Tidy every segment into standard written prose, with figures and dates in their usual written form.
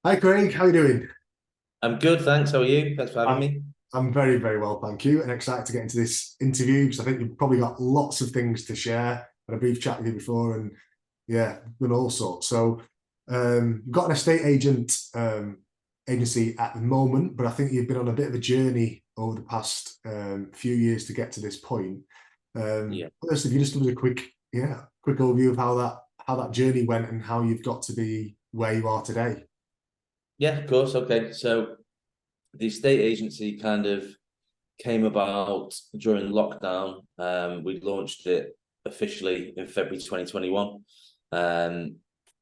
Hi Craig, how are you doing? I'm good, thanks. How are you? Thanks for having I'm me. I'm very, very well, thank you, and excited to get into this interview because I think you've probably got lots of things to share. Had a brief chat with you before, and yeah, done all sorts. So, you've got an estate agent agency at the moment, but I think you've been on a bit of a journey over the past few years to get to this point. Yeah. First, if you just give us a quick overview of how that journey went and how you've got to be where you are today. Yeah, of course. Okay. So the estate agency kind of came about during lockdown. We launched it officially in February 2021. Um,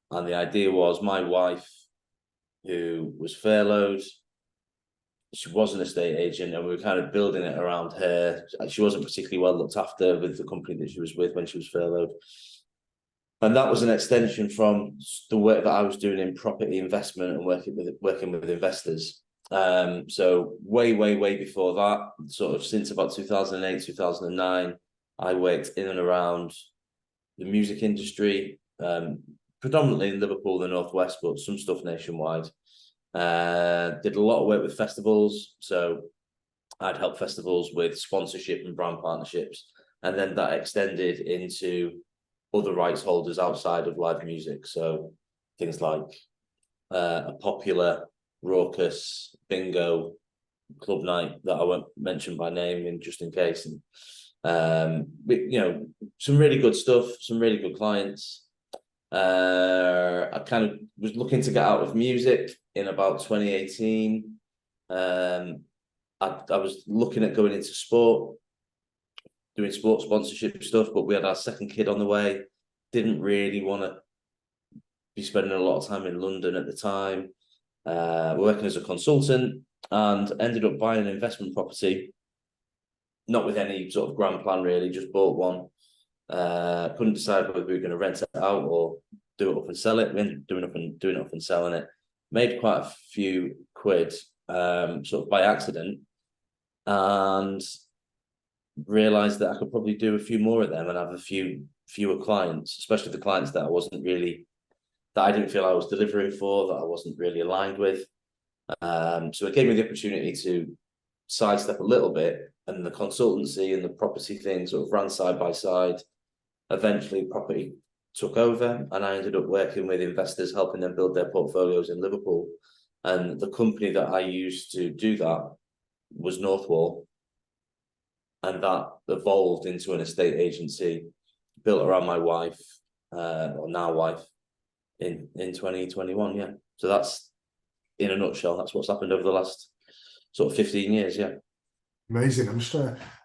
and the idea was my wife, who was furloughed, she was an estate agent, and we were kind of building it around her. She wasn't particularly well looked after with the company that she was with when she was furloughed. And that was an extension from the work that I was doing in property investment and working with investors. So way before that, sort of since about 2008, 2009, I worked in and around the music industry, predominantly in Liverpool, the Northwest, but some stuff nationwide. Did a lot of work with festivals, so I'd help festivals with sponsorship and brand partnerships, and then that extended into other rights holders outside of live music. So things like a popular, raucous bingo club night that I won't mention by name, in just in case. And some really good stuff, some really good clients. I kind of was looking to get out of music in about 2018. I was looking at going into sport, doing sports sponsorship stuff, but we had our second kid on the way. Didn't really want to be spending a lot of time in London at the time. Working as a consultant, and ended up buying an investment property, not with any sort of grand plan really, just bought one. Couldn't decide whether we were going to rent it out or do it up and sell it. We ended up doing it up and selling it. Made quite a few quid, sort of by accident, and realized that I could probably do a few more of them and have a fewer clients, especially the clients that I didn't feel I was delivering for, that I wasn't really aligned with. So it gave me the opportunity to sidestep a little bit, and the consultancy and the property thing sort of ran side by side. Eventually, property took over, and I ended up working with investors, helping them build their portfolios in Liverpool. And the company that I used to do that was Northwall, and that evolved into an estate agency built around my wife, or now wife, in 2021. Yeah. So that's, in a nutshell, that's what's happened over the last sort of 15 years. Yeah. Amazing. I'm just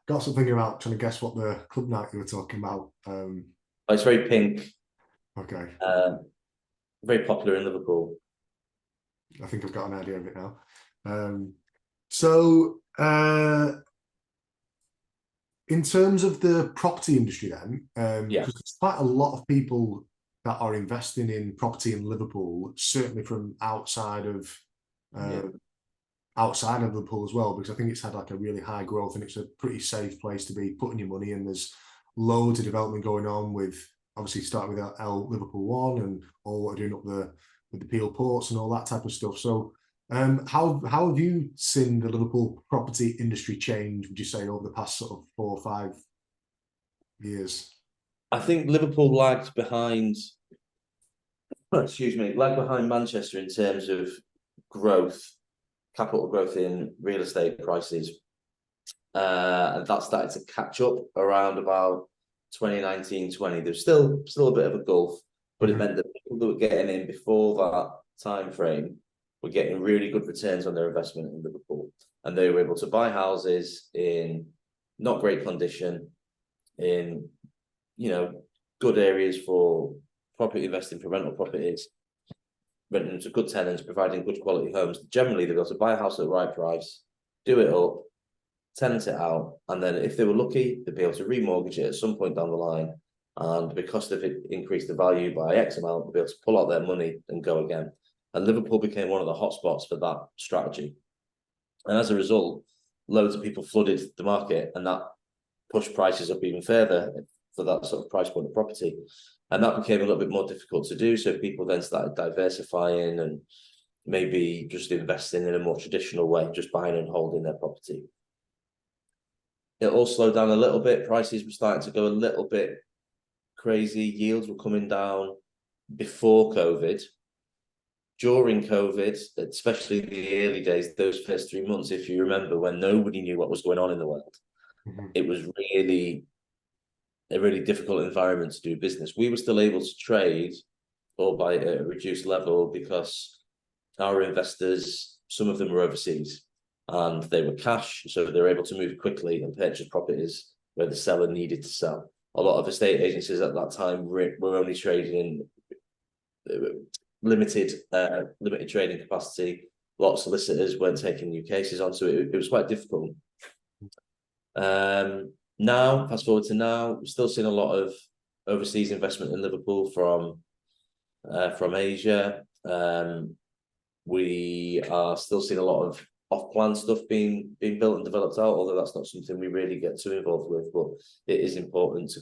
got something about trying to guess what the club night you were talking about. It's very pink, Okay, uh, very popular in Liverpool. I think I've got an idea of it now. So, in terms of the property industry, then, Yeah. because there's quite a lot of people that are investing in property in Liverpool, certainly from Yeah. uh, outside of Liverpool as well, because I think it's had like a really high growth and it's a pretty safe place to be putting your money in. There's loads of development going on with obviously starting with L Liverpool One and all what are doing up the with the Peel Ports and all that type of stuff. So how have you seen the Liverpool property industry change, would you say, over the past sort of 4 or 5 years? I think Liverpool lagged behind, excuse me, lagged behind Manchester in terms of growth, capital growth in real estate prices. And that started to catch up around about 2019-20. There's still a bit of a gulf, but it Mhm. meant that people that were getting in before that time frame were getting really good returns on their investment in Liverpool. And they were able to buy houses in not great condition, in good areas for property investing, for rental properties, renting them to good tenants, providing good quality homes. Generally, they're able to buy a house at the right price, do it up, tenant it out, and then if they were lucky, they'd be able to remortgage it at some point down the line. And because they've increased the value by X amount, they'll be able to pull out their money and go again. And Liverpool became one of the hotspots for that strategy. And as a result, loads of people flooded the market, and that pushed prices up even further for that sort of price point of property. And that became a little bit more difficult to do. So people then started diversifying and maybe just investing in a more traditional way, just buying and holding their property. It all slowed down a little bit. Prices were starting to go a little bit crazy. Yields were coming down before COVID. During COVID, especially the early days, those first 3 months, if you remember, when nobody knew what was going on in the world, it was really a really difficult environment to do business. We were still able to trade, albeit at a reduced level, because our investors, some of them were overseas, and they were cash, so they were able to move quickly and purchase properties where the seller needed to sell. A lot of estate agencies at that time were only trading in limited trading capacity. A lot of solicitors weren't taking new cases on, so it was quite difficult. Now, fast forward to now, we're still seeing a lot of overseas investment in Liverpool from Asia. We are still seeing a lot of off-plan stuff being built and developed out, although that's not something we really get too involved with, but it is important to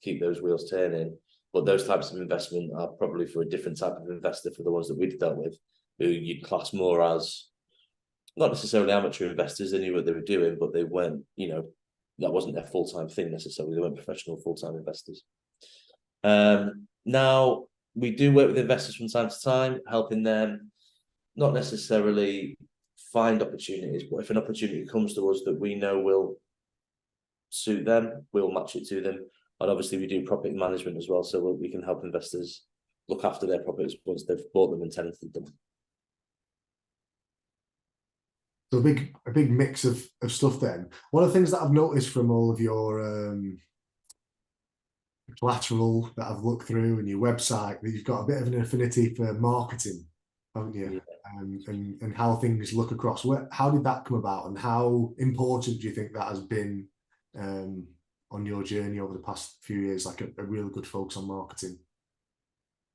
keep those wheels turning. But those types of investment are probably for a different type of investor, for the ones that we've dealt with, who you'd class more as not necessarily amateur investors. They knew what they were doing, but they weren't, that wasn't their full-time thing necessarily. They weren't professional full-time investors. Now, we do work with investors from time to time, helping them not necessarily find opportunities, but if an opportunity comes to us that we know will suit them, we'll match it to them. And obviously we do property management as well, so we can help investors look after their properties once they've bought them and tenanted them. So a big mix of stuff then. One of the things that I've noticed from all of your collateral that I've looked through and your website, that you've got a bit of an affinity for marketing, haven't you? Yeah. And how things look across. How did that come about, and how important do you think that has been on your journey over the past few years, like a real good focus on marketing?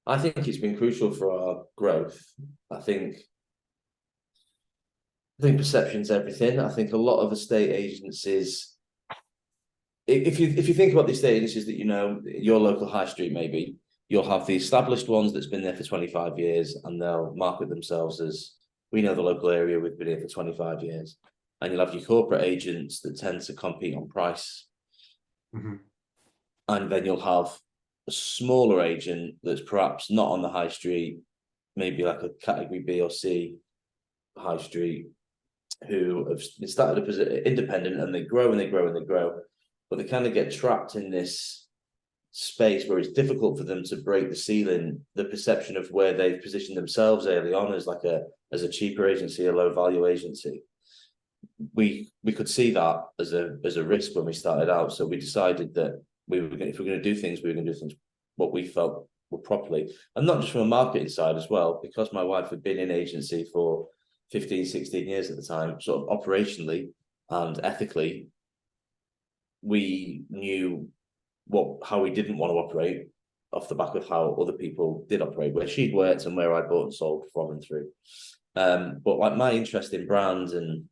I think it's been crucial for our growth. I think perception's everything. I think a lot of estate agencies, if you think about the estate agencies that your local high street maybe, you'll have the established ones that's been there for 25 years, and they'll market themselves as, we know the local area, we've been here for 25 years. And you'll have your corporate agents that tend to compete on price. Mm-hmm. And then you'll have a smaller agent that's perhaps not on the high street, maybe like a category B or C high street, who have started up as independent, and they grow and they grow and they grow, but they kind of get trapped in this space where it's difficult for them to break the ceiling, the perception of where they've positioned themselves early on as as a cheaper agency, a low value agency. We could see that as a risk when we started out, so we decided that if we're going to do things, we were going to do things what we felt were properly, and not just from a marketing side as well, because my wife had been in agency for 15, 16 years at the time, sort of operationally and ethically, we knew how we didn't want to operate off the back of how other people did operate, where she'd worked and where I bought and sold from and through. But like my interest in brands and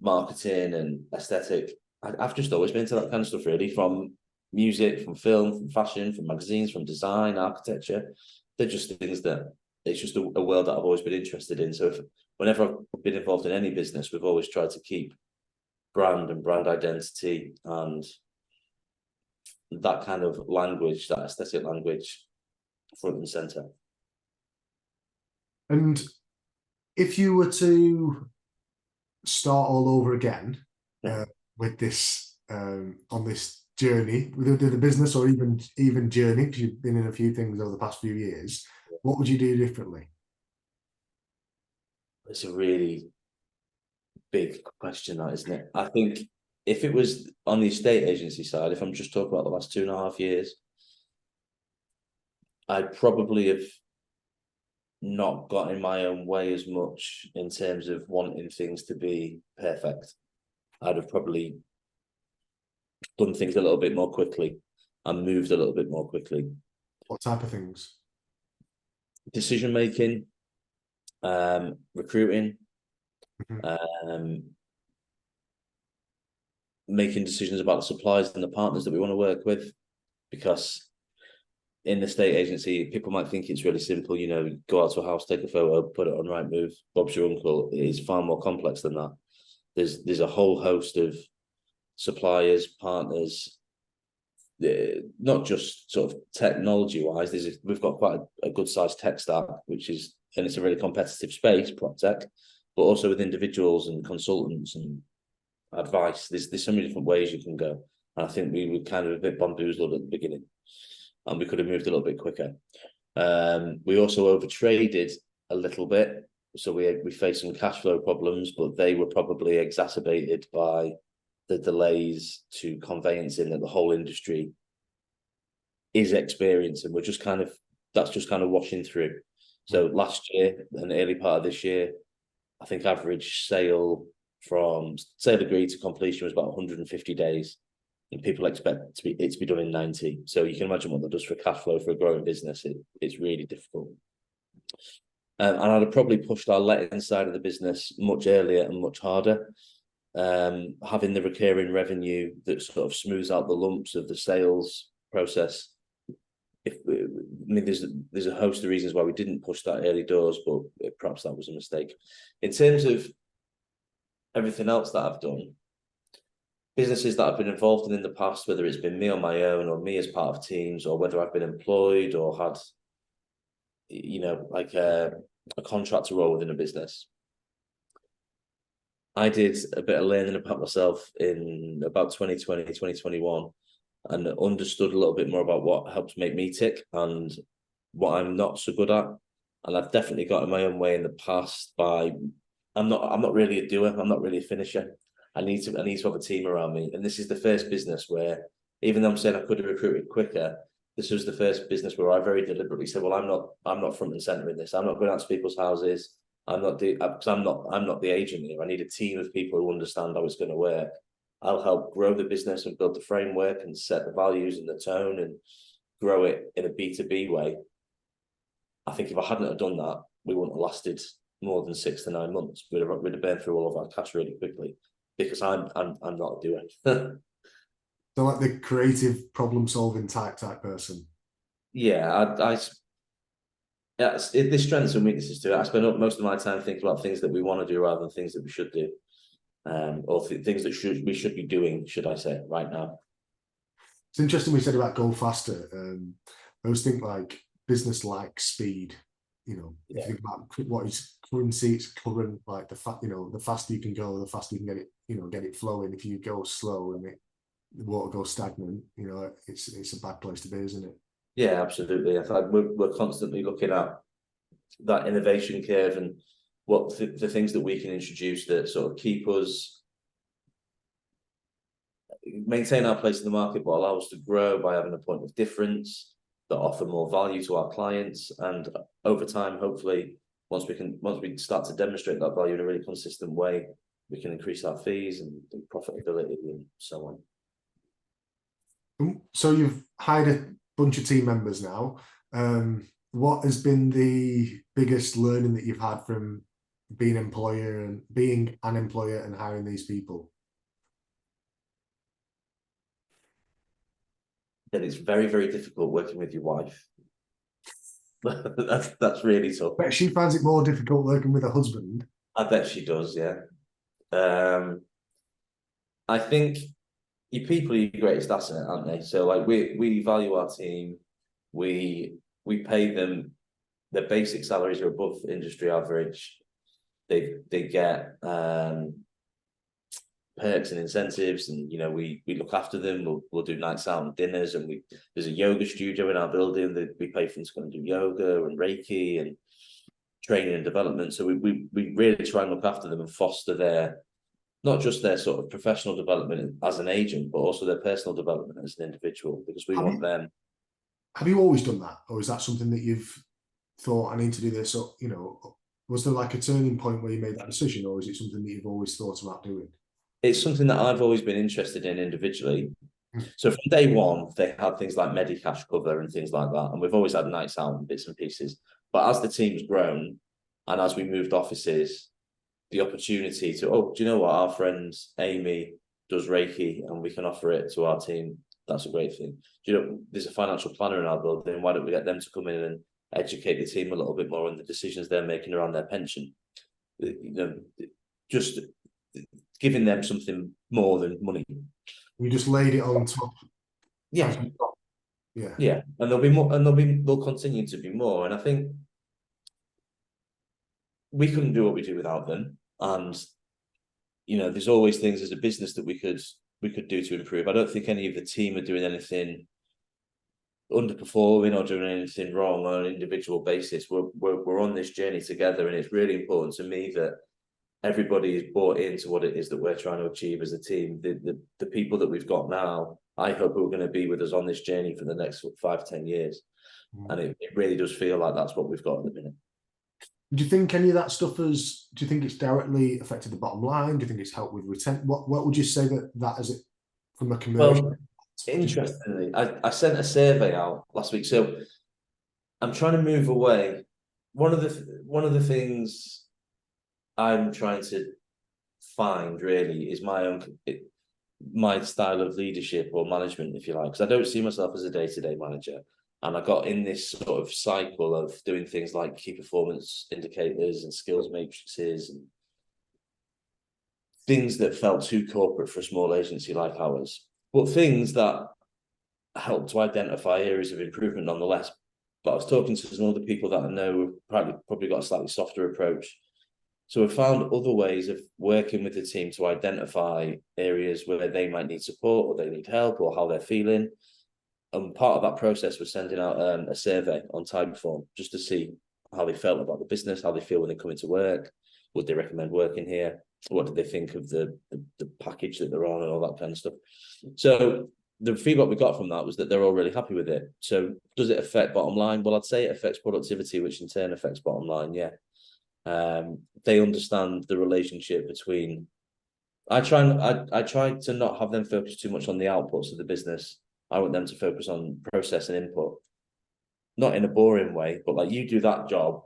marketing and aesthetic, I've just always been into that kind of stuff, really, from music, from film, from fashion, from magazines, from design, architecture. They're just things that it's just a world that I've always been interested in. So whenever I've been involved in any business, we've always tried to keep brand and brand identity and that kind of language, that aesthetic language, front and center. And if you were to start all over again with this on this journey, with the business, or even journey, because you've been in a few things over the past few years, what would you do differently? It's a really big question, that, isn't it? I think if it was on the estate agency side, if I'm just talking about the last 2.5 years, I'd probably have not got in my own way as much in terms of wanting things to be perfect. I'd have probably done things a little bit more quickly and moved a little bit more quickly. What type of things? Decision making, recruiting, making decisions about the suppliers and the partners that we want to work with, because in the estate agency, people might think it's really simple, go out to a house, take a photo, put it on Rightmove, Bob's your uncle. It's far more complex than that. There's a whole host of suppliers, partners, not just sort of technology wise. We've got quite a good sized tech stack, and it's a really competitive space, prop tech, but also with individuals and consultants and advice. There's so many different ways you can go. And I think we were kind of a bit bamboozled at the beginning, and we could have moved a little bit quicker. We also overtraded a little bit, so we faced some cash flow problems, but they were probably exacerbated by the delays to conveyancing that the whole industry is experiencing. That's just kind of washing through. So last year and the early part of this year, I think average sale agreed to completion was about 150 days. And people expect it to be done in 90. So you can imagine what that does for cash flow for a growing business. It's really difficult. And I'd have probably pushed our letting side of the business much earlier and much harder. Having the recurring revenue that sort of smooths out the lumps of the sales process. There's a host of reasons why we didn't push that early doors, but perhaps that was a mistake. In terms of everything else that I've done, businesses that I've been involved in the past, whether it's been me on my own or me as part of teams, or whether I've been employed or had, like a contractor role within a business. I did a bit of learning about myself in about 2020, 2021, and understood a little bit more about what helps make me tick and what I'm not so good at. And I've definitely got in my own way in the past I'm not really a doer. I'm not really a finisher. I need to have a team around me. And this is the first business where, even though I'm saying I could have recruited quicker, this was the first business where I very deliberately said, well, I'm not front and center in this. I'm not going out to people's houses. I'm not the agent here. I need a team of people who understand how it's going to work. I'll help grow the business and build the framework and set the values and the tone and grow it in a B2B way. I think if I hadn't have done that, we wouldn't have lasted more than 6 to 9 months. We'd have burned through all of our cash really quickly, because I'm not a doer. So like the creative problem solving type person. Yeah, there's strengths and weaknesses to it. I spend most of my time thinking about things that we want to do rather than things that we should do, or things that we should be doing, should I say, right now. It's interesting we said about go faster. I always think like business like speed. If you think about what is currency, it's current. Like the faster you can go, the faster you can get it flowing. If you go slow and the water goes stagnant, it's a bad place to be, isn't it? Yeah, absolutely. I think we're constantly looking at that innovation curve and what the things that we can introduce that sort of keep us, maintain our place in the market, but allow us to grow by having a point of difference, that offer more value to our clients. And over time, hopefully, once we start to demonstrate that value in a really consistent way, we can increase our fees and profitability and so on. So you've hired a bunch of team members now. What has been the biggest learning that you've had from being an employer and hiring these people? That it's very, very difficult working with your wife. that's really tough. But she finds it more difficult working with a husband. I bet she does, yeah. I think your people are your greatest asset, aren't they? So like we value our team. We pay them, their basic salaries are above industry average. They get perks and incentives, and we look after them. We'll do nights out and dinners, and there's a yoga studio in our building that we pay for them to go and do yoga and Reiki and training and development. So we really try and look after them and foster their, not just their sort of professional development as an agent, but also their personal development as an individual, because we want them. Have you always done that, or is that something that you've thought, I need to do this? Or was there like a turning point where you made that decision, or is it something that you've always thought about doing? It's something that I've always been interested in individually. So from day one, they had things like Medicash cover and things like that. And we've always had nights out and bits and pieces. But as the team's grown and as we moved offices, the opportunity to, do you know what? Our friend Amy does Reiki and we can offer it to our team. That's a great thing. There's a financial planner in our building. Why don't we get them to come in and educate the team a little bit more on the decisions they're making around their pension? Just giving them something more than money. You just laid it on top. Yeah. Yeah. And there'll be more, and there'll continue to be more. And I think we couldn't do what we do without them. And there's always things as a business that we could do to improve. I don't think any of the team are doing anything underperforming or doing anything wrong on an individual basis. We're on this journey together, and it's really important to me that everybody is bought into what it is that we're trying to achieve as a team. The people that we've got now, I hope are going to be with us on this journey for the next 5-10 years. And it really does feel like that's what we've got at the minute. Do you think any of that stuff do you think it's directly affected the bottom line? Do you think it's helped with retention? What would you say that is it from a commercial? Well, interestingly, I sent a survey out last week. So I'm trying to move away. One of the things I'm trying to find really is my style of leadership or management, if you like, because I don't see myself as a day-to-day manager. And I got in this sort of cycle of doing things like key performance indicators and skills matrices and things that felt too corporate for a small agency like ours, but things that helped to identify areas of improvement nonetheless. But I was talking to some other people that I know probably got a slightly softer approach. So we found other ways of working with the team to identify areas where they might need support or they need help or how they're feeling. And part of that process was sending out a survey on Typeform just to see how they felt about the business, how they feel when they come into work, would they recommend working here, what did they think of the package that they're on and all that kind of stuff. So the feedback we got from that was that they're all really happy with it. So does it affect bottom line? Well, I'd say it affects productivity, which in turn affects bottom line, yeah. They understand the relationship between... I try to not have them focus too much on the outputs of the business. I want them to focus on process and input, not in a boring way, but like you do that job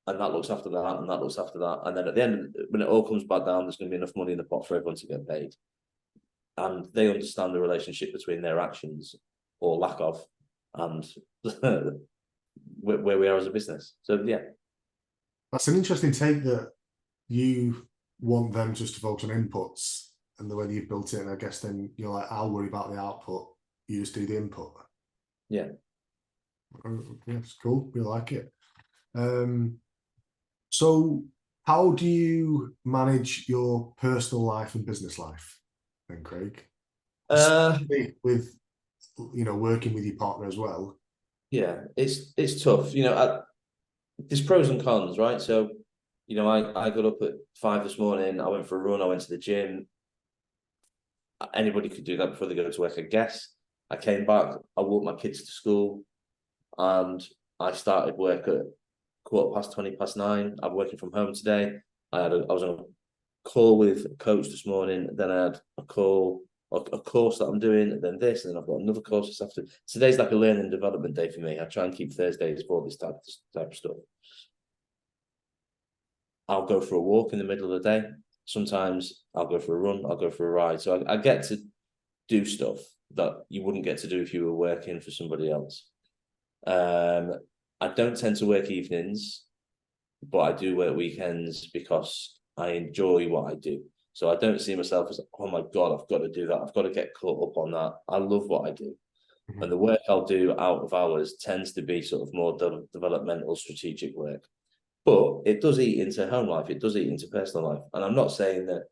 and that looks after that and that looks after that. And then at the end, when it all comes back down, there's going to be enough money in the pot for everyone to get paid. And they understand the relationship between their actions or lack of and where we are as a business. So, yeah. That's an interesting take that you want them just to focus on inputs and the way that you've built it. And I guess then you're like, I'll worry about the output. You just do the input. Yeah. Yeah, it's cool. We like it. So how do you manage your personal life and business life then, Craig? With working with your partner as well. Yeah, it's tough. There's pros and cons, right? So, I got up at 5 this morning. I went for a run. I went to the gym. Anybody could do that before they go to work, I guess. I came back. I walked my kids to school, and I started work at 9:15. I'm working from home today. I was on a call with a coach this morning. Then I had a course that I'm doing, and then this, and then I've got another course this afternoon. Today's like a learning and development day for me. I try and keep Thursdays for this type of stuff. I'll go for a walk in the middle of the day. Sometimes I'll go for a run. I'll go for a ride. So I get to do stuff that you wouldn't get to do if you were working for somebody else. I don't tend to work evenings, but I do work weekends because I enjoy what I do. So I don't see myself as, oh my God, I've got to do that. I've got to get caught up on that. I love what I do. Mm-hmm. And the work I'll do out of hours tends to be sort of more developmental, strategic work. But it does eat into home life. It does eat into personal life. And I'm not saying that,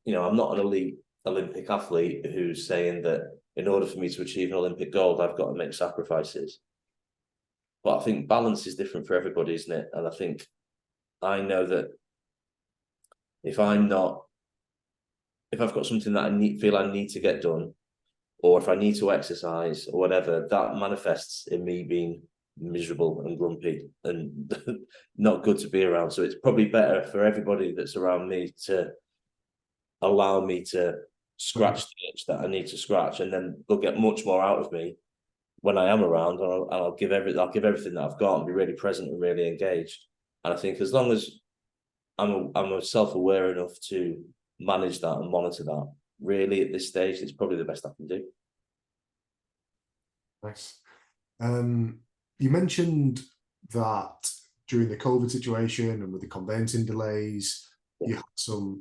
I'm not an elite Olympic athlete who's saying that in order for me to achieve an Olympic gold, I've got to make sacrifices. But I think balance is different for everybody, isn't it? And I think I know that if I've got something that I feel I need to get done, or if I need to exercise or whatever, that manifests in me being miserable and grumpy and not good to be around. So it's probably better for everybody that's around me to allow me to scratch the itch that I need to scratch, and then they'll get much more out of me when I am around, and I'll give everything that I've got and be really present and really engaged. And I think as long as I'm self-aware enough to manage that and monitor that, really at this stage, it's probably the best I can do. Nice. You mentioned that during the COVID situation and with the conveyancing delays, Yeah. you had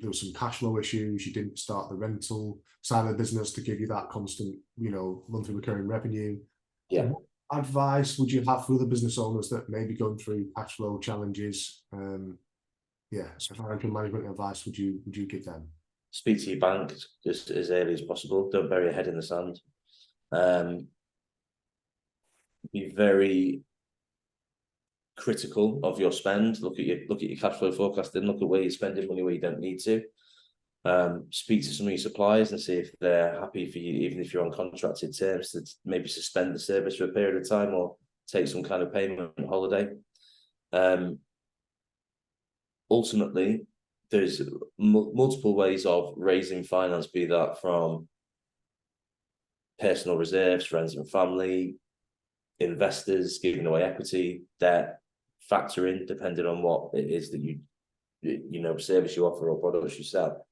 there was some cash flow issues. You didn't start the rental side of the business to give you that constant, monthly recurring revenue. Yeah. What advice would you have for other business owners that may be going through cash flow challenges? Financial management advice would you give them? Speak to your bank just as early as possible. Don't bury your head in the sand. Be very critical of your spend. Look at your cash flow forecasting. Look at where you're spending money where you don't need to. Speak to some of your suppliers and see if they're happy for you, even if you're on contracted terms, to maybe suspend the service for a period of time or take some kind of payment holiday. Ultimately, there's multiple ways of raising finance, be that from personal reserves, friends and family, investors, giving away equity, debt, factoring, depending on what it is that service you offer or products you sell.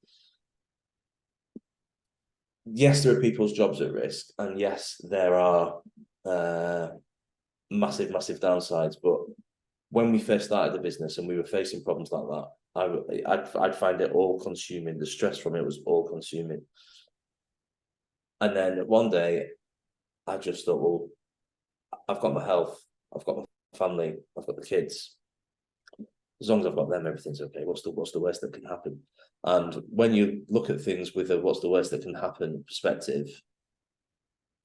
Yes, there are people's jobs at risk, and yes, there are massive downsides. But when we first started the business and we were facing problems like that, I'd find it all consuming. The stress from it was all consuming. And then one day, I just thought, well, I've got my health, I've got my family, I've got the kids. As long as I've got them, everything's okay. What's the worst that can happen? And when you look at things with a what's the worst that can happen perspective,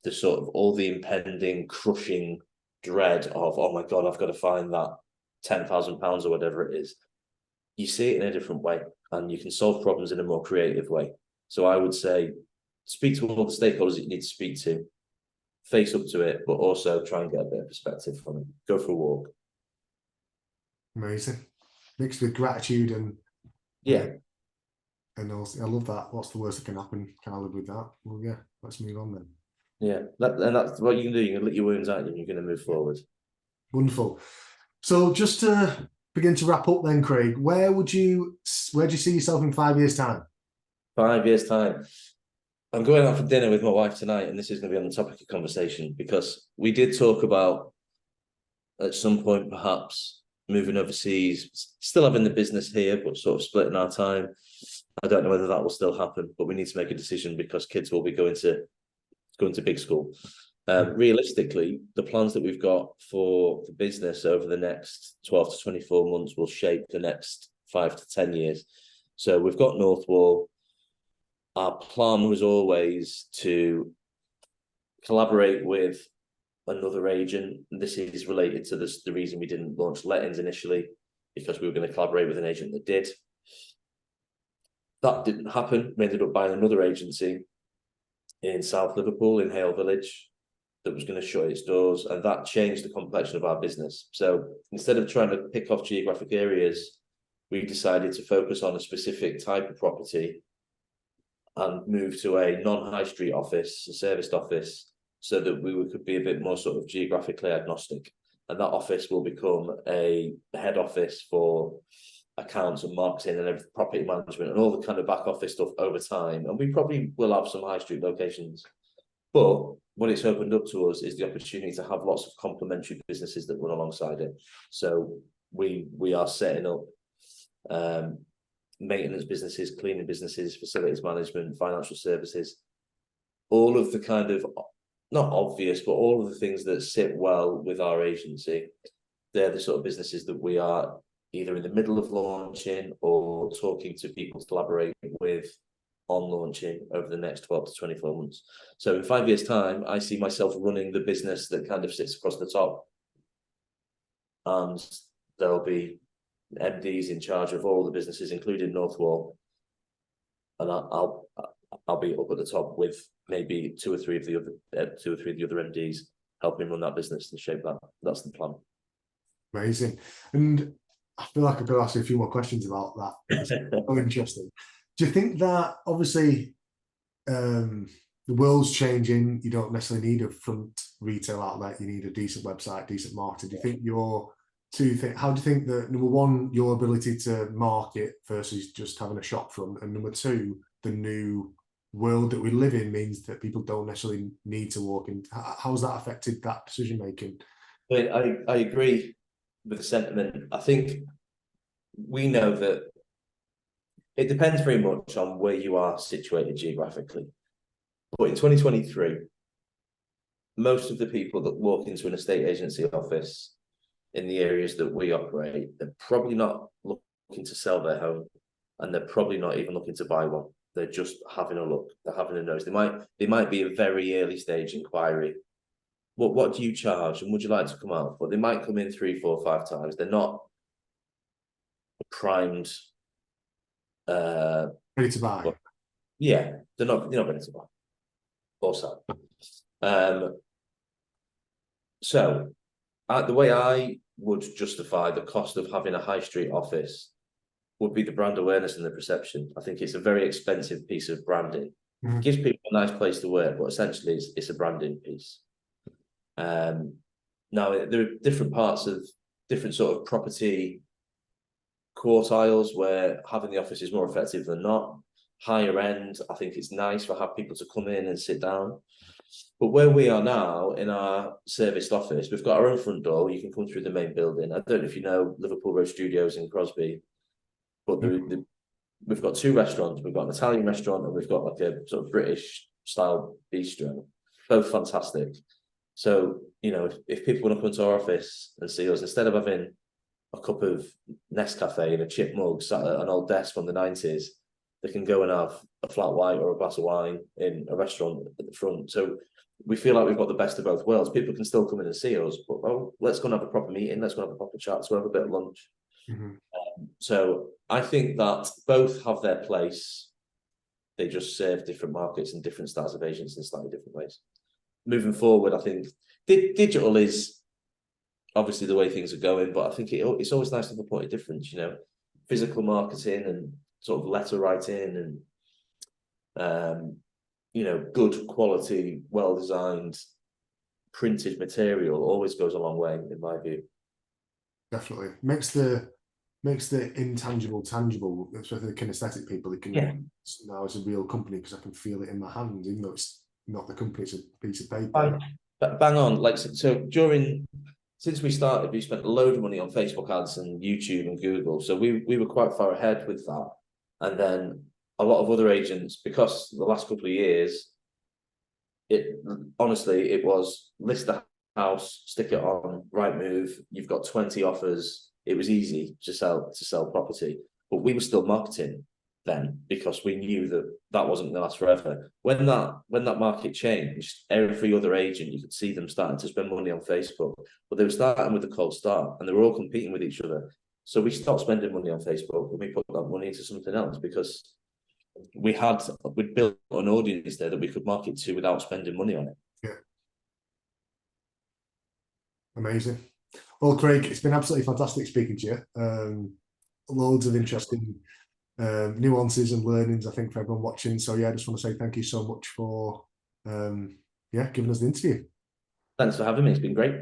the sort of all the impending crushing dread of, oh my God, I've got to find that £10,000 or whatever it is, you see it in a different way and you can solve problems in a more creative way. So I would say, speak to all the stakeholders that you need to speak to, face up to it, but also try and get a bit of perspective from it. Go for a walk. Amazing. Mixed with gratitude and and also, I love that. What's the worst that can happen? Can I live with that? Well, yeah, let's move on then. Yeah, that's what you can do. You can let your wounds out and you're going to move forward. Wonderful. So just to begin to wrap up then, Craig, where do you see yourself in 5 years' time? 5 years' time. I'm going out for dinner with my wife tonight, and this is going to be on the topic of conversation because we did talk about at some point perhaps moving overseas, still having the business here, but sort of splitting our time. I don't know whether that will still happen, but we need to make a decision because kids will be going to big school. Realistically, the plans that we've got for the business over the next 12 to 24 months will shape the next 5 to 10 years. So we've got Northwall. Our plan was always to collaborate with another agent. This is related to the reason we didn't launch lettings initially, because we were going to collaborate with an agent that did. That didn't happen. We ended up buying another agency in South Liverpool, in Hale Village, that was going to shut its doors, and that changed the complexion of our business. So instead of trying to pick off geographic areas, we decided to focus on a specific type of property and move to a non-high street office, a serviced office, so that we could be a bit more sort of geographically agnostic. And that office will become a head office for accounts and marketing and property management and all the kind of back office stuff over time. And we probably will have some high street locations. But what it's opened up to us is the opportunity to have lots of complementary businesses that run alongside it. So we are setting up maintenance businesses, cleaning businesses, facilities management, financial services, all of the kind of, not obvious, but all of the things that sit well with our agency. They're the sort of businesses that we are either in the middle of launching or talking to people to collaborate with on launching over the next 12 to 24 months. So in 5 years' time, I see myself running the business that kind of sits across the top. And there'll be MDs in charge of all the businesses, including Northwall. And I'll be up at the top with maybe two or three of the other MDs helping run that business and shape that. That's the plan. Amazing. And I feel like I could ask you a few more questions about that. It's so interesting. Do you think that obviously the world's changing, you don't necessarily need a front retail outlet, you need a decent website, decent marketing. Do you think how do you think that, number one, your ability to market versus just having a shop front, and number two, the new world that we live in means that people don't necessarily need to walk in. How's that affected that decision making? I agree with the sentiment. I think we know that it depends very much on where you are situated geographically. But in 2023, most of the people that walk into an estate agency office in the areas that we operate, they're probably not looking to sell their home, and they're probably not even looking to buy one. They're just having a look. They're having a nose. They might be a very early stage inquiry. What do you charge, and would you like to come out? But they might come in 3, 4, 5 times. They're not primed. Ready to buy. But, yeah, they're not ready to buy or sell. So the way I would justify the cost of having a high street office would be the brand awareness and the perception. I think it's a very expensive piece of branding. Mm-hmm. It gives people a nice place to work, but essentially it's a branding piece. Now there are different parts of different sort of property quartiles where having the office is more effective than not. Higher end, I think it's nice for have people to come in and sit down. But where we are now in our serviced office, we've got our own front door. You can come through the main building. I don't know if you know Liverpool Road Studios in Crosby, but we've got 2 restaurants. We've got an Italian restaurant and we've got like a sort of British style bistro. Both fantastic. So, you know, if people want to come to our office and see us, instead of having a cup of Nescafe in a chip mug sat at an old desk from the 90s, they can go and have a flat white or a glass of wine in a restaurant at the front. So we feel like we've got the best of both worlds. People can still come in and see us, but well, let's go and have a proper meeting. Let's go and have a proper chat. Let's go and have a bit of lunch. Mm-hmm. So I think that both have their place. They just serve different markets and different styles of agents in slightly different ways. Moving forward, I think digital is obviously the way things are going, but I think it's always nice to have a point of difference, you know, physical marketing and sort of letter writing and, you know, good quality, well-designed printed material always goes a long way, in my view. Definitely. Makes the intangible tangible, especially the kinesthetic people. It can now it's a real company because I can feel it in my hand, even though it's not the company, it's a piece of paper. Bang on. Like so since we started, we spent a load of money on Facebook ads and YouTube and Google. So we were quite far ahead with that. And then a lot of other agents, because the last couple of years, it was list the house, stick it on Rightmove. You've got 20 offers. It was easy to sell property, but we were still marketing then because we knew that wasn't going to last forever. When that market changed, every other agent, you could see them starting to spend money on Facebook, but they were starting with a cold start and they were all competing with each other. So we stopped spending money on Facebook and we put that money into something else because we'd built an audience there that we could market to without spending money on it. Yeah. Amazing. Well, Craig, it's been absolutely fantastic speaking to you. Loads of interesting nuances and learnings, I think, for everyone watching. So yeah, I just want to say thank you so much for giving us the interview. Thanks for having me. It's been great.